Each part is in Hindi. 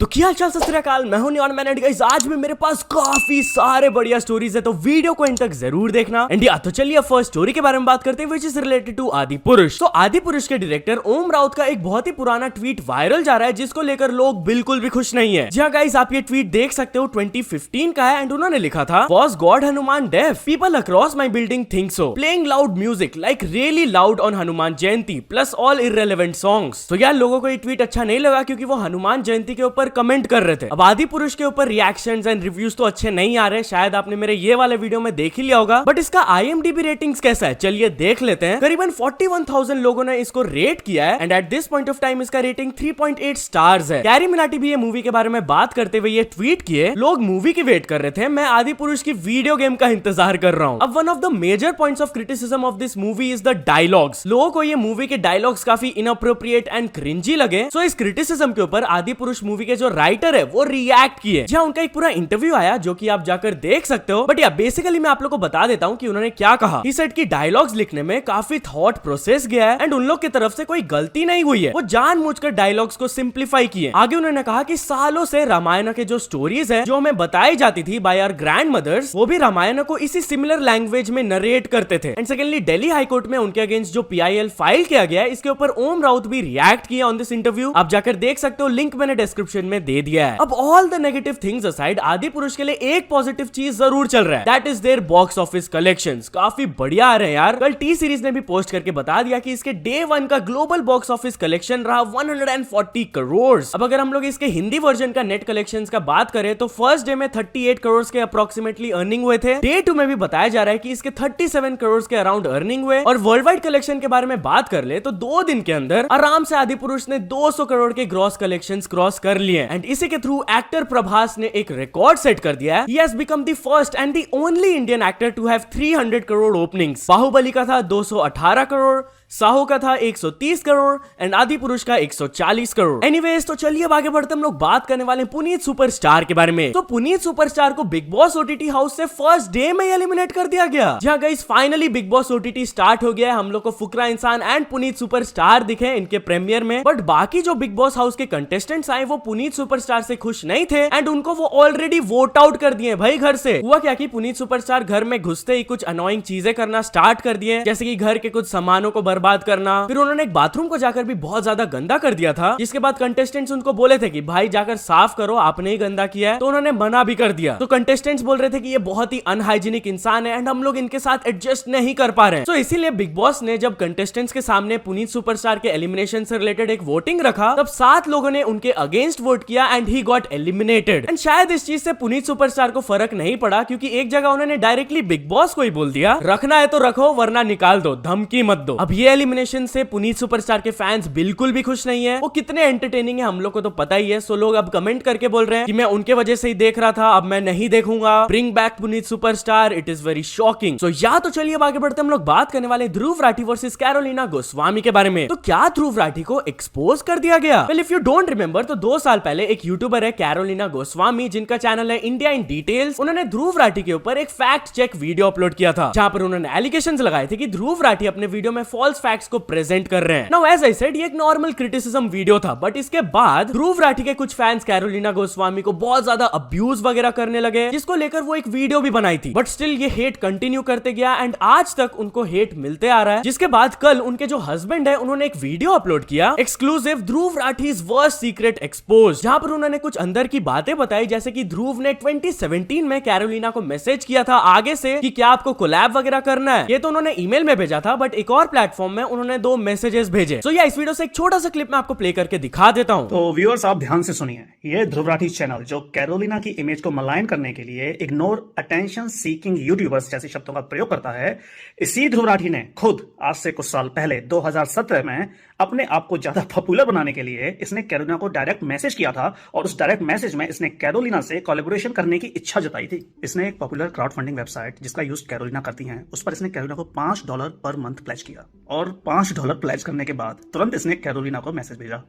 तो क्या हाल सत श्री अकाल, मैं हूं नियॉन मैन एंड गाइस आज में मेरे पास काफी सारे बढ़िया स्टोरीज है, तो वीडियो को इन तक जरूर देखना। एंड या तो चलिए फर्स्ट स्टोरी के बारे में बात करते हैं व्हिच इज रिलेटेड टू आदि पुरुष। तो आदि पुरुष के डायरेक्टर ओम राउत का एक बहुत ही पुराना ट्वीट वायरल जा रहा है जिसको लेकर लोग बिल्कुल भी खुश नहीं है। जी हाँ गाइस, आप ये ट्वीट देख सकते हो, 2015 का है एंड उन्होंने लिखा था, was god Hanuman deaf? People across my building think so, playing loud music like really loud on Hanuman Jayanti plus all irrelevant songs. तो यार लोगों को ये ट्वीट अच्छा नहीं लगा क्योंकि वो हनुमान जयंती के ऊपर कमेंट कर रहे थे। अब आदि पुरुष के ऊपर रिएक्शंस एंड रिव्यूज तो अच्छे नहीं आ रहे, शायद आपने मेरे ये वाले वीडियो में देख ही लिया होगा, बट इसका IMDb रेटिंग्स कैसा है चलिए देख लेते हैं। करीबन 41,000 लोगों ने इसको रेट किया है and at this point of time इसका रेटिंग 3.8 स्टार्स है। कैरी मिनाटी भी ये मूवी के बारे में बात करते हुए ये ट्वीट किए, लोग मूवी की वेट कर रहे थे, मैं आदि पुरुष की वीडियो गेम का इंतजार कर रहा हूँ। अब one of the major points of criticism of this movie is the dialogues. लोगों को ये मूवी के डायलॉग्स काफी इनअप्रोप्रिएट एंड क्रिंजी लगे, सो इस क्रिटिसिज्म के ऊपर आदि पुरुष मूवी के जो राइटर है वो रिएक्ट किए, जहां उनका एक पूरा इंटरव्यू आया जो कि आप जाकर देख सकते हो। बट या बेसिकली मैं आप लोगों को बता देता हूं कि उन्होंने क्या कहा। ही सेड कि डायलॉग्स लिखने में काफी थॉट प्रोसेस गया है एंड उन लोग की तरफ से कोई गलती नहीं हुई है, वो जानबूझकर डायलॉग्स को सिंप्लीफाई किए। आगे उन्होंने कहा कि सालों से रामायण के जो स्टोरीज है जो हमें बताई जाती थी बाय आवर ग्रैंड मदर्स, वो भी रामायण को इसी सिमिलर लैंग्वेज में नरेट करते थे। And secondly Delhi high court में उनके अगेंस्ट जो PIL फाइल किया गया है, इसके ऊपर ओम राउत भी रिएक्ट किया ऑन दिस इंटरव्यू, आप जाकर देख सकते हो, लिंक मैंने डिस्क्रिप्शन में दे दिया है। अब all the negative things aside, आदि पुरुष के लिए एक पॉजिटिव चीज जरूर चल रहा है, that is their box office collections. काफी बढ़िया आ रहे हैं यार। कल टी सीरीज ने भी पोस्ट करके बता दिया कि इसके डे 1 का ग्लोबल बॉक्स ऑफिस कलेक्शन रहा 140 करोड़। अब अगर हम लोग इसके हिंदी वर्जन का नेट कलेक्शंस का बात करें तो फर्स्ट डे में 38 करोड़ के अप्रोक्सीमेटली अर्निंग हुए थे। डे 2 में भी बताया जा रहा है कि इसके 37 करोड़ के अराउंड अर्निंग हुए। और वर्ल्ड वाइड कलेक्शन के बारे में बात कर ले तो 2 दिन के अंदर आराम से आदि पुरुष ने 200 करोड़ के ग्रॉस कलेक्शंस क्रॉस कर लिए एंड इसी के थ्रू एक्टर प्रभास ने एक रिकॉर्ड सेट कर दिया है। He has become the first and the only Indian actor to have 300 crore openings. Baahubali का था 218 करोड़, साहो का था 130 करोड़ एंड आदि पुरुष का 140 करोड़। एनीवेज, तो चलिए अब आगे बढ़ते हम लोग बात करने वाले पुनीत सुपरस्टार के बारे में। तो पुनीत सुपरस्टार को बिग बॉस OTT हाउस से फर्स्ट डे में एलिमिनेट कर दिया गया। जहां guys finally big boss OTT start हो गया है। हम लोग को फुकरा इंसान एंड पुनीत सुपरस्टार दिखे इनके प्रीमियर में, बट बाकी जो बिग बॉस हाउस के कंटेस्टेंट्स आए वो पुनीत सुपरस्टार से खुश नहीं थे एंड उनको वो ऑलरेडी वोट आउट कर दिए भाई घर से। हुआ क्या कि पुनीत सुपरस्टार घर में घुसते ही कुछ अनोइंग चीजें करना स्टार्ट कर दिए, जैसे कि घर के कुछ सामानों को बर्बाद करना। फिर उन्होंने एक बाथरूम को जाकर भी बहुत ज्यादा गंदा कर दिया था, जिसके बाद कंटेस्टेंट्स उनको बोले थे कि भाई जाकर साफ करो, आपने ही गंदा किया है, तो उन्होंने मना भी कर दिया। तो कंटेस्टेंट्स बोल रहे थे कि ये बहुत ही अनहाइजीनिक इंसान है एंड हम लोग इनके साथ एडजस्ट नहीं कर पा रहे हैं। तो इसीलिए बिग बॉस ने जब कंटेस्टेंट्स के सामने पुनीत सुपरस्टार के एलिमिनेशन से रिलेटेड एक वोटिंग रखा, तब 7 लोगों ने उनके अगेंस्ट वोट किया and he got eliminated. And शायद इस चीज से पुनीत सुपरस्टार को फर्क नहीं पड़ा क्योंकि एक जगह उन्होंने डायरेक्टली बिग बॉस को ही बोल दिया, रखना है तो रखो वरना निकाल दो, धमकी मत दो। अब ये एलिमिनेशन से पुनीत सुपरस्टार के फैंस बिल्कुल भी खुश नहीं है। वो कितने एंटरटेनिंग है हम लोग को तो पता ही है, सो लोग अब कमेंट करके बोल रहे हैं कि मैं उनके वजह से ही देख रहा था, अब मैं नहीं देखूंगा, bring back Puneet superstar, it is very shocking. So या तो चलिए अब आगे बढ़ते हम लोग बात करने वाले ध्रुव राठी वर्सेस कैरोलिना गोस्वामी के बारे में। तो क्या ध्रुव राठी को एक्सपोज कर दिया गया? Well if you don't remember तो 2 साल पहले एक यूट्यूबर है कैरोलिना गोस्वामी जिनका चैनल है इंडिया इन डिटेल्स, उन्होंने ध्रुव राठी के ऊपर एक फैक्ट चेक वीडियो अपलोड किया था जहां पर उन्होंने एलिगेशंस लगाए थे कि ध्रुव राठी अपने वीडियो में फॉल्स फैक्ट्स को प्रेजेंट कर रहे हैं। नाउ एज आई सेड ये एक नॉर्मल क्रिटिसिज्म वीडियो था, बट इसके बाद ध्रुव राठी के कुछ फैंस कैरोलिना गोस्वामी को बहुत ज्यादा अब्यूज वगैरह करने लगे, जिसको लेकर वो एक वीडियो भी बनाई थी, बट स्टिल ये हेट कंटिन्यू करते गया एंड आज तक उनको हेट मिलते आ रहा है। जिसके बाद कल उनके जो हस्बैंड है उन्होंने एक वीडियो अपलोड किया एक्सक्लूसिव ध्रुव राठीज वर्स्ट सीक्रेट एक्सपोज, जहां पर उन्होंने कुछ अंदर की बातें बताई, जैसे कि ध्रुव ने 2017 में कैरोलिना को मैसेज किया था आगे से कि क्या आपको कोलैब वगैरह करना है। ये तो उन्होंने ईमेल में भेजा था, बट एक और प्लेटफॉर्म में उन्होंने 2 मैसेजेस भेजे। सो या इस वीडियो से एक छोटा सा क्लिप मैं आपको प्ले करके दिखा देता हूं। तो व्यूअर्स आप ध्यान से सुनिए, ये ध्रुव राठी चैनल जो कैरोलिना की इमेज को मलायन करने के लिए इग्नोर अटेंशन सीकिंग यूट्यूबर्स जैसे शब्दों का प्रयोग करता है, इसी ध्रुव राठी ने खुद आज से कुछ साल पहले 2017 में अपने आप को ज्यादा पॉपुलर बनाने के लिए इसने कैरोलिना को डायरेक्ट मैसेज किया था और उस डायरेक्ट मैसेज में इसने कैरोलिना से कोलैबोरेशन करने की इच्छा जताई थी। इसने एक पॉपुलर क्राउड फंडिंग वेबसाइट जिसका यूज कैरोलिना करती हैं, उस पर इसने कैरोलिना को $5 पर मंथ प्लेज किया और $5 प्लेज करने के बाद तुरंत इसने कैरोलिना को मैसेज भेजा।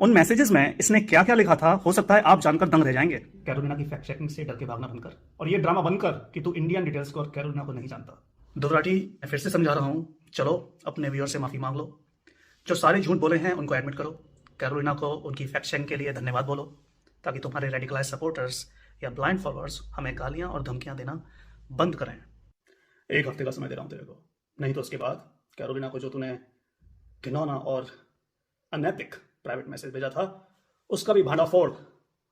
उन मैसेजेस में इसने क्या क्या लिखा था हो सकता है आप जानकर दंग रह जाएंगे। कैरोलिना की फैक्ट चेकिंग से डर के भागना बंद कर और ये ड्रामा बंद कर कि तू इंडियन डिटेल्स को और कैरोलिना को नहीं जानता। ध्रुव राठी मैं फिर से समझा रहा हूँ, चलो अपने व्यूअर से माफी मांग लो, जो सारे झूठ बोले हैं उनको एडमिट करो, कैरोलिना को उनकी फैक्ट चेकिंग के लिए धन्यवाद बोलो ताकि तुम्हारे रेडिकलाइज सपोर्टर्स या ब्लाइंड फॉलोअर्स हमें गालियां और धमकियां देना बंद करें। 1 हफ्ते का समय दे रहा हूं तेरे को, नहीं तो उसके बाद कैरोलिना को जो तूने घिनौना और अनैतिक प्राइवेट मैसेज भेजा था उसका भी भांडाफोड़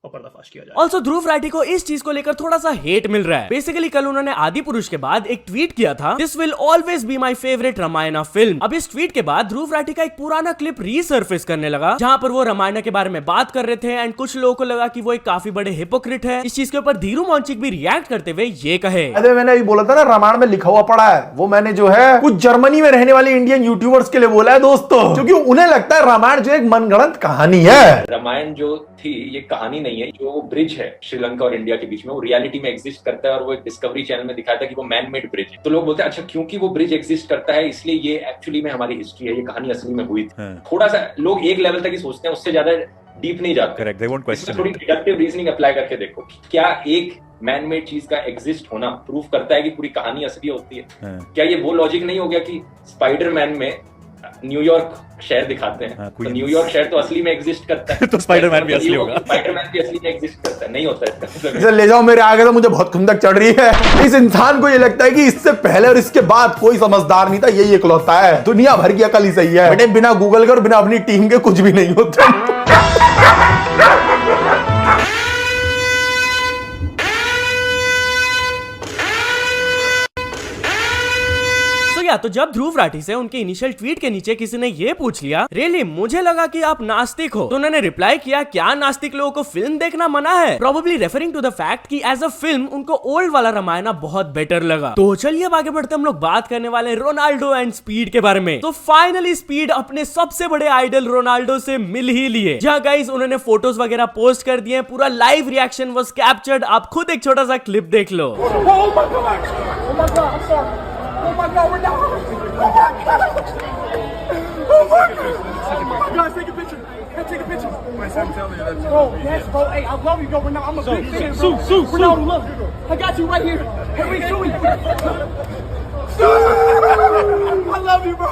और पर्दाफाश किया जाए। ऑल्सो ध्रुव राठी को इस चीज को लेकर थोड़ा सा हेट मिल रहा है। बेसिकली कल उन्होंने आदि पुरुष के बाद एक ट्वीट किया था, this will always be my favourite Ramayana film. अब इस ट्वीट के बाद ध्रुव राठी का एक पुराना क्लिप रीसर्फेस करने लगा जहां पर वो रामायणा के बारे में बात कर रहे थे एंड कुछ लोगों को लगा कि वो एक काफी बड़े हिपोक्रिट है। इस चीज के ऊपर धीरू मौंचिक भी रिएक्ट करते हुए ये कहे, अरे मैंने अभी बोला था ना रामायण में लिखा हुआ पड़ा है, वो मैंने जो है कुछ जर्मनी में रहने वाले इंडियन यूट्यूबर्स के लिए बोला है दोस्तों, क्योंकि उन्हें लगता है रामायण जो एक मनगढ़ंत कहानी है। रामायण जो थी ये कहानी नहीं है, जो ब्रिज है श्रीलंका और इंडिया के बीच में, वो रियलिटी में एग्जिस्ट करता है और वो एक डिस्कवरी चैनल में दिखाया था कि वो मैन मेड ब्रिज है। तो लोग बोलते हैं अच्छा क्योंकि वो ब्रिज एग्जिस्ट करता है इसलिए ये एक्चुअली में हमारी हिस्ट्री है, ये कहानी असली में हुई थी। थोड़ा सा लोग एक लेवल तक ही सोचते हैं, उससे ज्यादा डीप नहीं जाते। Correct, they won't question. थोड़ी डिडक्टिव रीजनिंग अप्लाई करके देखो, क्या एक मैन मेड चीज का एग्जिस्ट होना प्रूफ करता है कि पूरी कहानी असली होती है? क्या ये वो लॉजिक नहीं हो गया कि स्पाइडरमैन में न्यूयॉर्क शहर दिखाते हैं, तो न्यूयॉर्क शहर तो असली में एग्जिस्ट करता है, तो स्पाइडरमैन भी असली होगा। स्पाइडरमैन भी असली में एग्जिस्ट करता है, नहीं होता है। इसे ले जाओ मेरे आगे, तो मुझे बहुत खुंदक चढ़ रही है। इस इंसान को ये लगता है कि इससे पहले और इसके बाद कोई समझदार नहीं था, यही इकलौता है। दुनिया भर की अकल ही सही है बेटे, बिना गूगल के और बिना अपनी टीम के कुछ भी नहीं होता। तो जब ध्रुव राठी से उनके इनिशियल ट्वीट के नीचे किसी ने ये पूछ लिया, रियली मुझे लगा कि आप नास्तिक हो, तो उन्होंने रिप्लाई किया, क्या नास्तिक लोगों को फिल्म देखना मना है? Probably referring to the fact कि एज अ फिल्म उनको ओल्ड वाला रामायण बहुत बेटर लगा। तो चलिए अब आगे बढ़ते हम लोग बात करने वाले रोनाल्डो एंड स्पीड के बारे में। तो फाइनली स्पीड अपने सबसे बड़े आइडल रोनाल्डो से मिल ही लिए। जहाँ गाइस उन्होंने फोटोज वगैरह पोस्ट कर दिए, पूरा लाइव रिएक्शन वाज कैप्चर्ड। आप खुद एक छोटा सा क्लिप देख लो। Oh my God, we're down! Oh my God! Oh my God! Guys, take a picture. Hey, take a picture. My son telling you that. Bro, yes, bro. Hey, I love you, bro. I'm a big fan, bro. Ronaldo, look. I got you right here. Hey, wait, Suey. I love you, bro.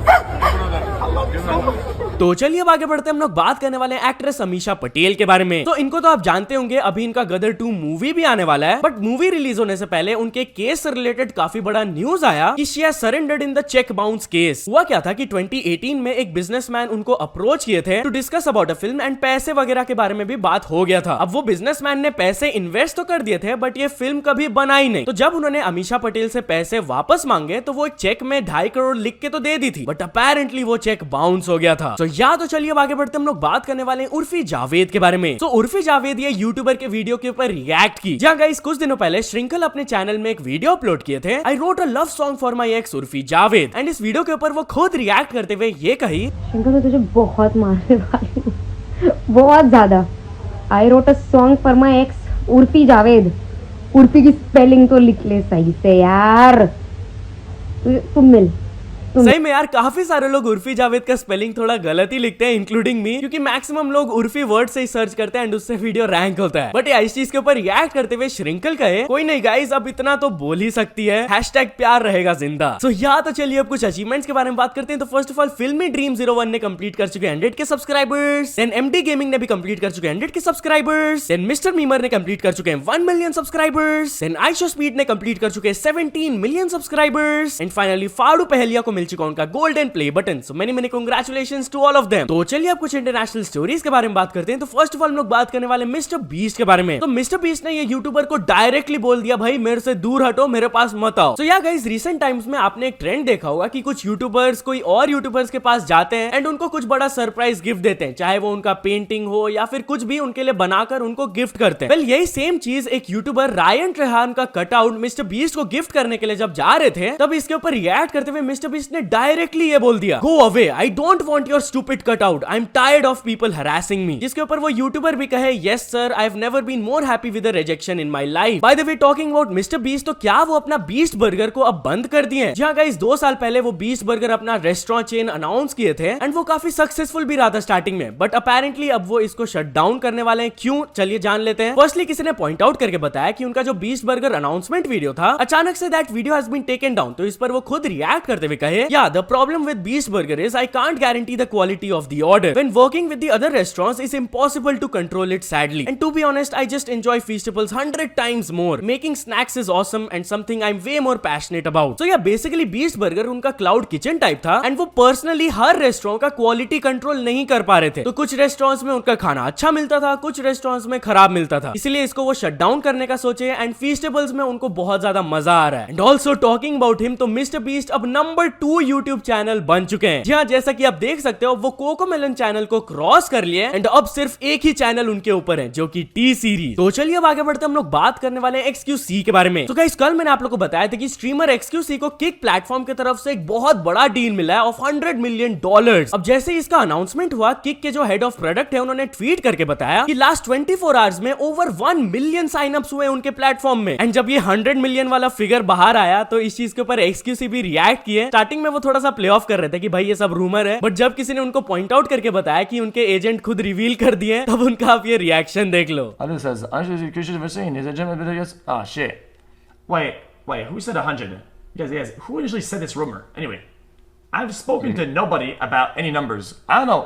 I love you so much. तो चलिए अब आगे बढ़ते हैं, हम लोग बात करने वाले हैं एक्ट्रेस अमीषा पटेल के बारे में। तो इनको तो आप जानते होंगे, अभी इनका गदर 2 मूवी भी आने वाला है, बट मूवी रिलीज होने से पहले उनके केस से रिलेटेड काफी बड़ा न्यूज आया कि she has surrendered in the cheque bounce case. हुआ क्या था कि 2018 में एक बिजनेसमैन उनको अप्रोच किए थे to discuss about a film and पैसे वगैरह के बारे में भी बात हो गया था। अब वो बिजनेसमैन ने पैसे इन्वेस्ट तो कर दिए थे, बट ये फिल्म कभी बनाई नहीं। तो जब उन्होंने अमीषा पटेल से पैसे वापस मांगे तो वो एक चेक में 2.5 करोड़ लिख के तो दे दी थी, बट अपेरेंटली वो चेक बाउंस हो गया था। तो या तो चलिए आगे बढ़ते हम लोग बात करने वाले हैं उर्फी जावेद के बारे में। तो उर्फी जावेद ये यूट्यूबर के वीडियो के ऊपर रिएक्ट की। जहाँ गाइस कुछ दिनों पहले श्रृंखल अपने चैनल में एक वीडियो अपलोड किए थे, I wrote a love song for my ex Urfi Javed, and इस वीडियो के ऊपर वो खुद रिएक्ट करते हुए ये कही, श्रृंखल मैं तुझे बहुत मारने वाली हूँ, बहुत ज्यादा। I wrote a song for my ex Urfi Javed. Urfi की स्पेलिंग तो लिख ले सही से यार, तुम मिल। सही में यार काफी सारे लोग उर्फी जावेद का स्पेलिंग थोड़ा गलत ही लिखते हैं, इंक्लूडिंग मी, क्योंकि मैक्सिमम लोग उर्फी वर्ड से ही सर्च करते हैं एंड उससे वीडियो रैंक होता है। बट इस चीज के ऊपर रिएक्ट करते हुए श्रृंखल कहे, कोई नहीं गाइस अब इतना तो बोल ही सकती है, हैशटैग प्यार रहेगा जिंदा। सो या तो चलिए अब कुछ अचीवमेंट्स के बारे में बात करते हैं। तो फर्स्ट ऑफ ऑल फिल्मी ड्रीम 01 ने कंप्लीट कर चुके 100 के सब्सक्राइबर्स, देन एमडी गेमिंग ने भी कंप्लीट कर चुके 100 के सब्सक्राइबर्स, देन मिस्टर मीमर ने कंप्लीट कर चुके 1 million subscribers, then IShowSpeed ने कंप्लीट कर चुके 17 million subscribers, and finally Fadu Pahaliya को मिल चुका उनका golden play button. So many many congratulations to all of them. तो चलिए अब कुछ इंटरनेशनल स्टोरीज के बारे में बात करते हैं। तो फर्स्ट ऑफ ऑल हम लोग बात करने वाले मिस्टर बीस्ट के बारे में। तो मिस्टर बीस्ट ने ये यूट्यूबर को डायरेक्टली बोल दिया, भाई मेरे से दूर हटो, मेरे पास मत आओ। सो या गाइस रिसेंट टाइम्स में आपने एक ट्रेंड देखा होगा कि कुछ यूट्यूबर्स कोई और यूट्यूबर्स के पास जाते हैं एंड उनको कुछ बड़ा सरप्राइज गिफ्ट देते हैं, चाहे वो उनका पेंटिंग हो या फिर कुछ भी उनके लिए बनाकर उनको गिफ्ट करते हैं। वेल यही सेम चीज एक यूट्यूबर रायन ट्रेहान का कटआउट मिस्टर बीस्ट को गिफ्ट करने के लिए जब जा रहे थे, तब इसके ऊपर रिएक्ट करते हुए मिस्टर बीस्ट ने डायरेक्टली ये बोल दिया, go away, I don't want your stupid cutout. I'm tired of people harassing me. जिसके ऊपर वो यूट्यूबर भी कहे, yes sir, I've never been more happy with the rejection in my life. By the way, talking about Mr. Beast, तो क्या वो अपना बीस्ट बर्गर को अब बंद कर दिए हैं? जहाँ गाइस 2 साल पहले वो बीस्ट बर्गर अपना रेस्टोरेंट चेन अनाउंस किए थे एंड वो काफी सक्सेसफुल भी रहा था स्टार्टिंग में, बट अपेरेंटली अब वो इसको शट डाउन करने वाले हैं। क्यों, चलिए जान लेते हैं। फर्स्टली किसी ने पॉइंट आउट करके बताया कि उनका जो बीस्ट बर्गर अनाउंसमेंट वीडियो था, अचानक से that video has been taken down. तो इस पर वो खुद रिएक्ट करते हुए कहे, लिए। Yeah the problem with Beast Burger is I can't guarantee the quality of the order when working with the other restaurants is impossible to control it sadly and to be honest I just enjoy Feastables 100 times more. Making snacks is awesome and something I'm way more passionate about. So yeah, basically Beast Burger उनका क्लाउड किचन टाइप था एंड वो पर्सनली हर रेस्टोरेंट का क्वालिटी कंट्रोल नहीं कर पा रहे थे। तो कुछ रेस्टोरेंट्स में उनका खाना अच्छा मिलता था, कुछ रेस्टोरेंट्स में खराब मिलता था, इसलिए इसको वो शट डाउन करने का सोचे एंड Feastables में उनको बहुत ज्यादा मजा आ रहा है। And also talking about him, तो मिस्टर बीस्ट अब नंबर 2 यूट्यूब चैनल बन चुके हैं। जी हाँ, जैसा कि आप देख सकते हो वो कोकोमेलन चैनल को क्रॉस कर लिए एंड अब सिर्फ एक ही चैनल उनके ऊपर है जो कि टी सीरीज। तो चलिए अब आगे बढ़ते हम लोग बात करने वाले हैं XQC के बारे में। तो गाइस कल मैंने आप लोगों को बताया था कि स्ट्रीमर XQC को किक प्लेटफॉर्म की तरफ से एक बहुत बड़ा डील मिला है ऑफ $100 मिलियन। अब जैसे ही इसका अनाउंसमेंट हुआ, किक के जो हेड ऑफ प्रोडक्ट है उन्होंने ट्वीट करके बताया कि लास्ट 24 आवर्स में ओवर 1 मिलियन साइन अप्स हुए उनके प्लेटफॉर्म में। एंड जब ये 100 मिलियन वाला फिगर बाहर आया तो इस चीज के ऊपर XQC भी रिएक्ट किए। स्टार्टिंग में वो थोड़ा सा प्ले ऑफ कर रहे थे कि भाई ये सब रूमर है, बट जब किसी ने उनको पॉइंट आउट करके बताया कि उनके एजेंट खुद रिवील कर दिए, तब उनका आप ये रिएक्शन देख लो। Oh shit. Wait, who said 100? Yes, who initially said this rumor? Anyway, I've spoken to nobody about any numbers. I don't know.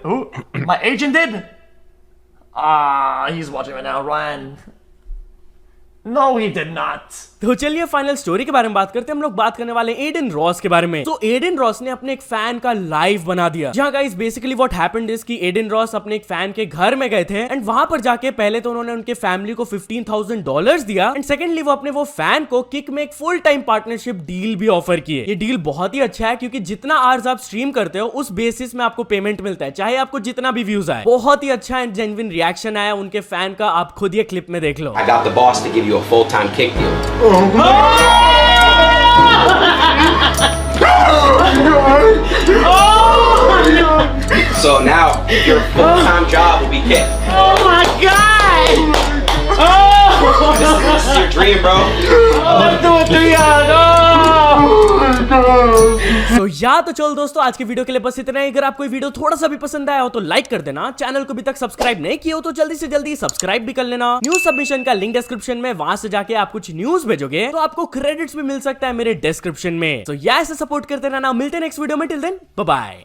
Who? My agent did? He's watching right now, Ryan. No, he did not. तो चलिए फाइनल स्टोरी के बारे में बात करते हैं। हम लोग बात करने वाले एडन रॉस के बारे में। तो एडन रॉस ने अपने एक फैन का लाइव बना दिया। जहां guys basically what happened is कि एडन रॉस अपने एक फैन के घर में गए थे एंड वहां पर जाके पहले तो उन्होंने उनके फैमिली को $15,000 दिया एंड सेकेंडली वो अपने वो फैन को किक में एक फुल टाइम पार्टनरशिप डील भी ऑफर किए। ये डील बहुत ही अच्छा है क्योंकि जितना आवर्स आप स्ट्रीम करते हो उस बेसिस में आपको पेमेंट मिलता है, चाहे आपको जितना भी व्यूज आए। बहुत ही अच्छा एंड जेन्युइन रिएक्शन आया उनके फैन का, आप खुद ये क्लिप में देख लो। I got the boss to give you a full-time kick deal. So now your full-time job will be kick. Oh my God! This is your dream, bro. 1, 2, 3, तो या तो चलो दोस्तों, आज के वीडियो के लिए बस इतना ही। अगर आपको ये वीडियो थोड़ा सा भी पसंद आया हो तो लाइक कर देना। चैनल को अभी तक सब्सक्राइब नहीं किया हो तो जल्दी से जल्दी सब्सक्राइब भी कर लेना। न्यूज सबमिशन का लिंक डिस्क्रिप्शन में, वहां से जाके आप कुछ न्यूज भेजोगे तो आपको क्रेडिट्स भी मिल सकता है मेरे डिस्क्रिप्शन में। तो या ऐसे सपोर्ट करते रहना। मिलते हैं नेक्स्ट वीडियो में। Till then bye bye.